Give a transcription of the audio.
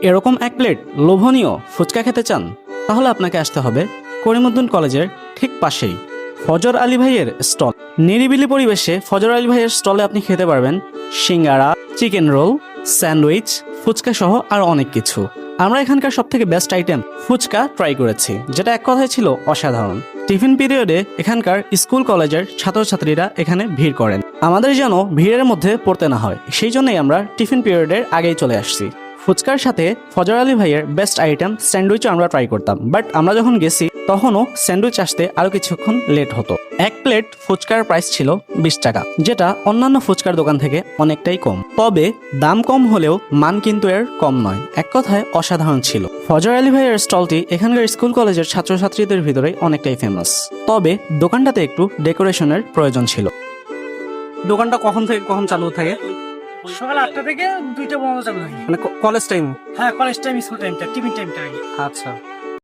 এরকম এক প্লেট লোভনীয় ফুচকা খেতে চান? তাহলে আপনাকে আসতে হবে করিমউদ্দিন কলেজের ঠিক পাশেই ফজর আলী ভাইয়ের স্টল। নিরিবিলি পরিবেশে ফজর আলী ভাইয়ের স্টলে আপনি খেতে পারবেন সিঙ্গারা, চিকেন রোল, স্যান্ডউইচ, ফুচকা সহ আরও অনেক কিছু। আমরা এখানকার সব থেকে বেস্ট আইটেম ফুচকা ট্রাই করেছি, যেটা এক কথায় ছিল অসাধারণ। টিফিন পিরিয়ডে এখানকার স্কুল কলেজের ছাত্রছাত্রীরা এখানে ভিড় করেন। আমাদের যেন ভিড়ের মধ্যে পড়তে না হয়, সেই জন্যই আমরা টিফিন পিরিয়ডের আগেই চলে আসছি। ফুচকার সাথে ফজর আলী ভাইয়ের বেস্ট আইটেম স্যান্ডউইচও আমরা ট্রাই করতাম, বাট আমরা যখন গেছি তখনও স্যান্ডউইচ আসতে আরও কিছুক্ষণ লেট হতো। এক প্লেট ফুচকার প্রাইস ছিল 20 টাকা, যেটা অন্যান্য ফুচকার দোকান থেকে অনেকটাই কম। তবে দাম কম হলেও মান কিন্তু এর কম নয়, এক কথায় অসাধারণ ছিল। ফজর আলী ভাইয়ের স্টলটি এখানকার স্কুল কলেজের ছাত্রছাত্রীদের ভিতরে অনেকটাই ফেমাস। তবে দোকানটাতে একটু ডেকোরেশনের প্রয়োজন ছিল। দোকানটা কখন থেকে কখন চালু থাকে? সকাল 8টা থেকে 2টা পর্যন্ত চালু থাকে। মানে কলেজ টাইম? হ্যাঁ, কলেজ টাইম, স্কুল টাইমটা, টিফিন টাইমটা। আচ্ছা।